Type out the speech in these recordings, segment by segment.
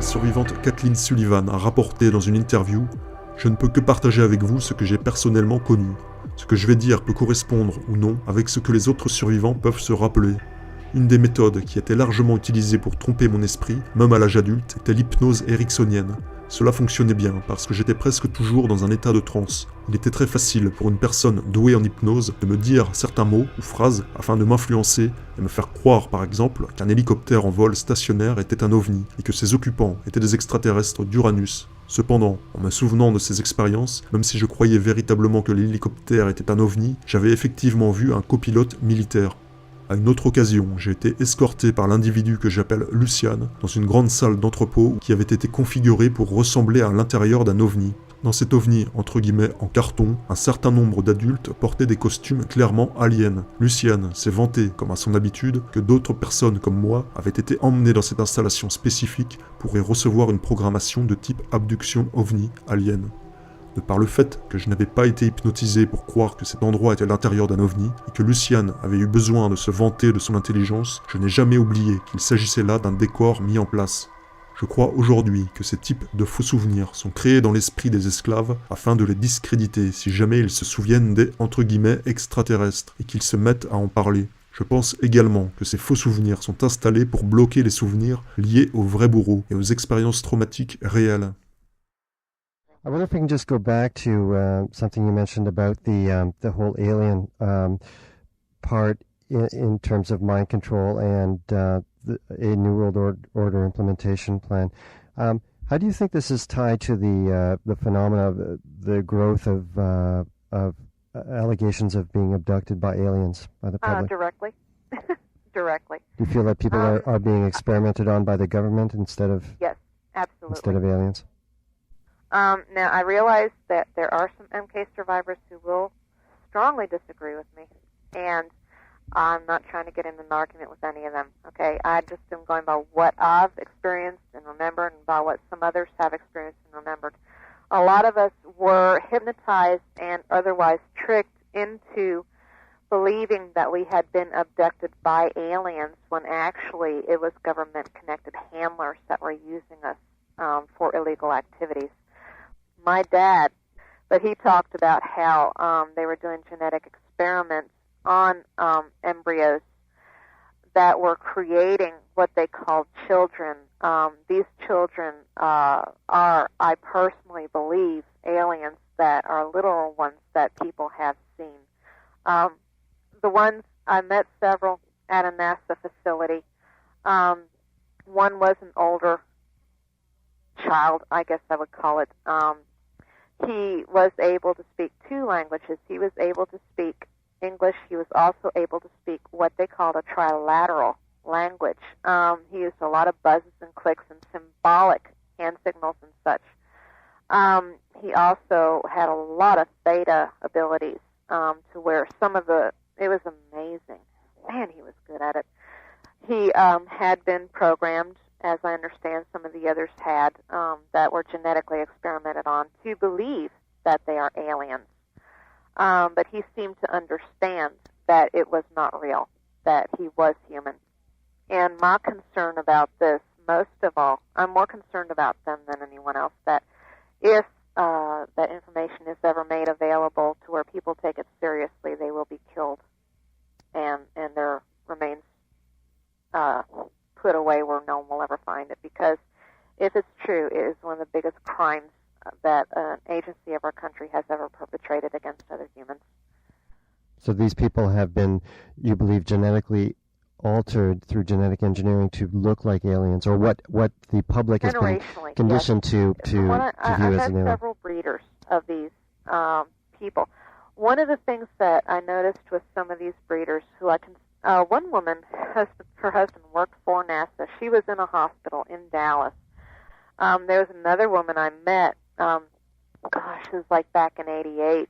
survivante Kathleen Sullivan a rapporté dans une interview « Je ne peux que partager avec vous ce que j'ai personnellement connu. Ce que je vais dire peut correspondre ou non avec ce que les autres survivants peuvent se rappeler. Une des méthodes qui était largement utilisée pour tromper mon esprit, même à l'âge adulte, était l'hypnose ericksonienne. Cela fonctionnait bien parce que j'étais presque toujours dans un état de transe. Il était très facile pour une personne douée en hypnose de me dire certains mots ou phrases afin de m'influencer et me faire croire par exemple qu'un hélicoptère en vol stationnaire était un ovni et que ses occupants étaient des extraterrestres d'Uranus. Cependant, en me souvenant de ces expériences, même si je croyais véritablement que l'hélicoptère était un ovni, j'avais effectivement vu un copilote militaire. À une autre occasion, j'ai été escorté par l'individu que j'appelle Lucian dans une grande salle d'entrepôt qui avait été configurée pour ressembler à l'intérieur d'un ovni. Dans cet ovni, entre guillemets, en carton, un certain nombre d'adultes portaient des costumes clairement aliens. Lucian s'est vanté, comme à son habitude, que d'autres personnes comme moi avaient été emmenées dans cette installation spécifique pour y recevoir une programmation de type abduction ovni alien. De par le fait que je n'avais pas été hypnotisé pour croire que cet endroit était l'intérieur d'un ovni, et que Lucian avait eu besoin de se vanter de son intelligence, je n'ai jamais oublié qu'il s'agissait là d'un décor mis en place. Je crois aujourd'hui que ces types de faux souvenirs sont créés dans l'esprit des esclaves afin de les discréditer si jamais ils se souviennent des « extraterrestres » et qu'ils se mettent à en parler. Je pense également que ces faux souvenirs sont installés pour bloquer les souvenirs liés aux vrais bourreaux et aux expériences traumatiques réelles. I wonder if we can just go back to something you mentioned about the whole alien part in terms of mind control and a New World Order implementation plan. How do you think this is tied to the phenomena of the growth of allegations of being abducted by aliens by the public? Directly. Directly. Do you feel that people are being experimented on by the government instead of yes, absolutely. Instead of aliens? Now, I realize that there are some MK survivors who will strongly disagree with me, and I'm not trying to get in an argument with any of them, okay? I just am going by what I've experienced and remembered and by what some others have experienced and remembered. A lot of us were hypnotized and otherwise tricked into believing that we had been abducted by aliens when actually it was government-connected handlers that were using us for illegal activities. My dad, but he talked about how they were doing genetic experiments on embryos that were creating what they called children. These children are, I personally believe, aliens that are literal ones that people have seen. The ones, I met several at a NASA facility. One was an older child, I guess I would call it. He was able to speak two languages. He was able to speak English. He was also able to speak what they called a trilateral language. He used a lot of buzzes and clicks and symbolic hand signals and such. He also had a lot of theta abilities to where it was amazing. Man, he was good at it. He had been programmed, as I understand some of the others had, that were genetically experimented on, to believe that they are aliens. But he seemed to understand that it was not real, that he was human. And my concern about this, most of all, I'm more concerned about them than anyone else, that if that information is ever made available to where people take it seriously, they will be killed and their remains put away where no one will ever find it. Because if it's true, it is one of the biggest crimes that an agency of our country has ever perpetrated against other humans. So these people have been, you believe, genetically altered through genetic engineering to look like aliens, or what the public has been conditioned to view as an alien? I've had several breeders of these people. One of the things that I noticed with some of these breeders, one woman, her husband worked for NASA. She was in a hospital in Dallas. There was another woman I met, it was like back in '88,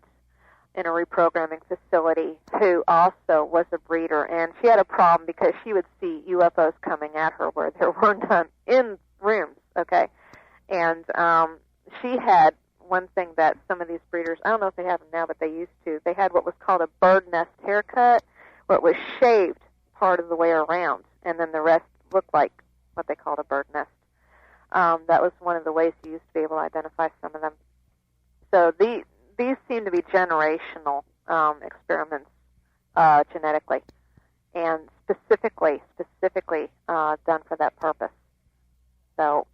in a reprogramming facility, who also was a breeder, and she had a problem because she would see UFOs coming at her where there were none in rooms, okay? And she had one thing that some of these breeders, I don't know if they have them now, but they used to, they had what was called a bird nest haircut, where it was shaved part of the way around, and then the rest looked like what they called a bird nest. That was one of the ways you used to be able to identify some of them. So these seem to be generational experiments genetically, and specifically done for that purpose. So,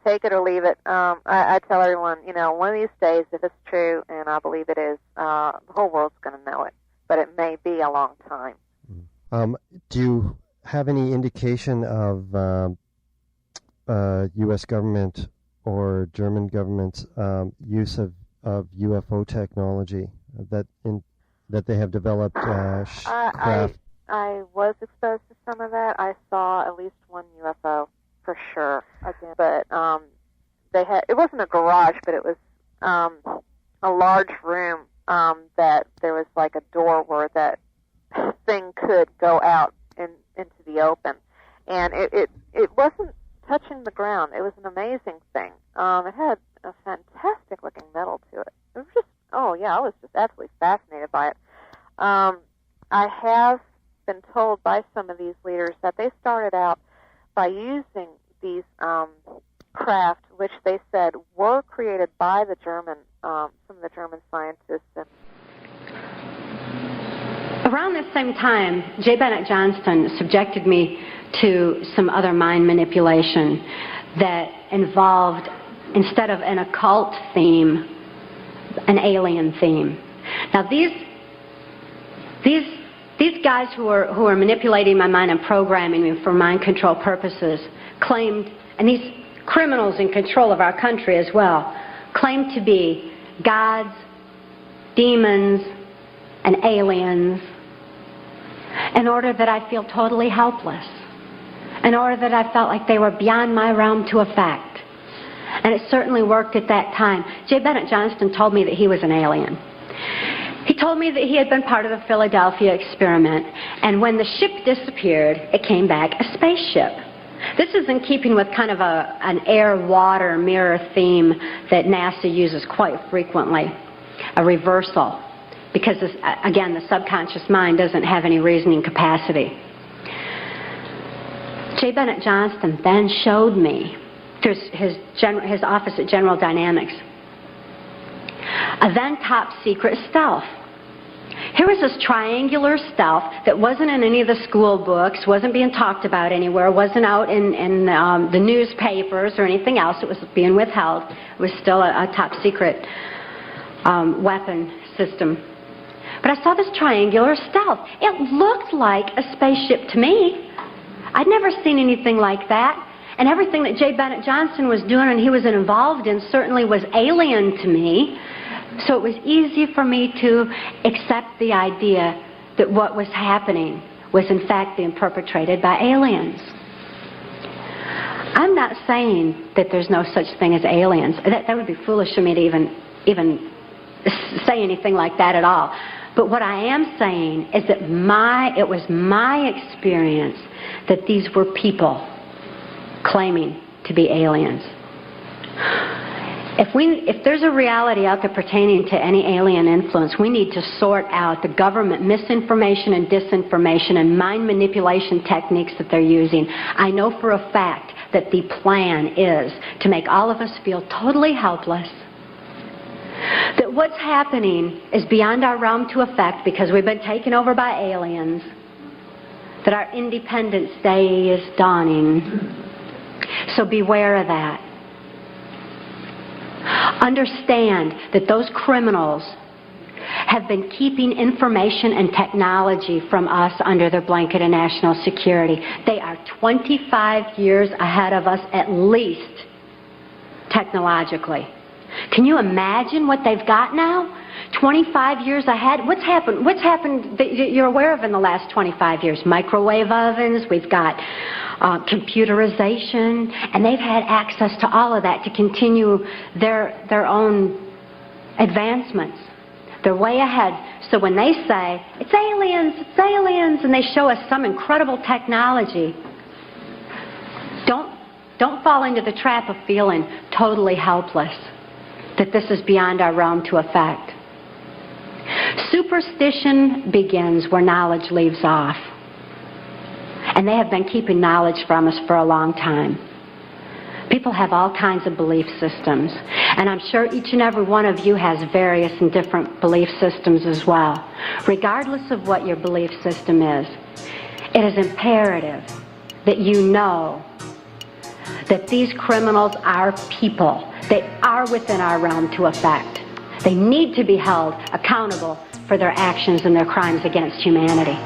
take it or leave it. I tell everyone, one of these days, if it's true, and I believe it is, the whole world's going to know it. But it may be a long time. Do you have any indication of U.S. government or German government's use of UFO technology that they have developed? I was exposed to some of that. I saw at least one UFO for sure. Again, but they had. It wasn't a garage, but it was a large room that there was like a door where that thing could go out into the open, and it wasn't touching the ground. It was an amazing thing. It had a fantastic looking metal to it. It was just, I was just absolutely fascinated by it. I have been told by some of these leaders that they started out by using these craft, which they said were created by the German, some of the German scientists. Around this same time, J. Bennett Johnston subjected me to some other mind manipulation that involved, instead of an occult theme, an alien theme. Now these guys who are manipulating my mind and programming me for mind control purposes claimed, and these criminals in control of our country as well, claimed to be gods, demons, and aliens, in order that I feel totally helpless, in order that I felt like they were beyond my realm to affect. And it certainly worked at that time. J. Bennett Johnston told me that he was an alien. He told me that he had been part of the Philadelphia experiment, and when the ship disappeared, it came back a spaceship. This is in keeping with kind of an air-water mirror theme that NASA uses quite frequently, a reversal, because, again, the subconscious mind doesn't have any reasoning capacity. J. Bennett Johnston then showed me, through his office at General Dynamics, a then top-secret stealth. Here was this triangular stealth that wasn't in any of the school books, wasn't being talked about anywhere, wasn't out in the newspapers or anything else. It was being withheld. It was still a top-secret weapon system. But I saw this triangular stealth. It looked like a spaceship to me. I'd never seen anything like that. And everything that J. Bennett Johnston was doing and he was involved in certainly was alien to me. So it was easy for me to accept the idea that what was happening was in fact being perpetrated by aliens. I'm not saying that there's no such thing as aliens. That would be foolish of me to even say anything like that at all. But what I am saying is that it was my experience that these were people claiming to be aliens. If there's a reality out there pertaining to any alien influence, we need to sort out the government misinformation and disinformation and mind manipulation techniques that they're using. I know for a fact that the plan is to make all of us feel totally helpless, that what's happening is beyond our realm to affect because we've been taken over by aliens, that our Independence Day is dawning. So beware of that. Understand that those criminals have been keeping information and technology from us under their blanket of national security. They are 25 years ahead of us at least, technologically. Can you imagine what they've got now? 25 years ahead? What's happened that you're aware of in the last 25 years? Microwave ovens, we've got computerization, and they've had access to all of that to continue their own advancements. They're way ahead. So when they say, it's aliens, and they show us some incredible technology, don't fall into the trap of feeling totally helpless, that this is beyond our realm to affect. Superstition begins where knowledge leaves off. And they have been keeping knowledge from us for a long time. People have all kinds of belief systems, and I'm sure each and every one of you has various and different belief systems as well. Regardless of what your belief system is, it is imperative that you know that these criminals are people. They are within our realm to affect. They need to be held accountable for their actions and their crimes against humanity.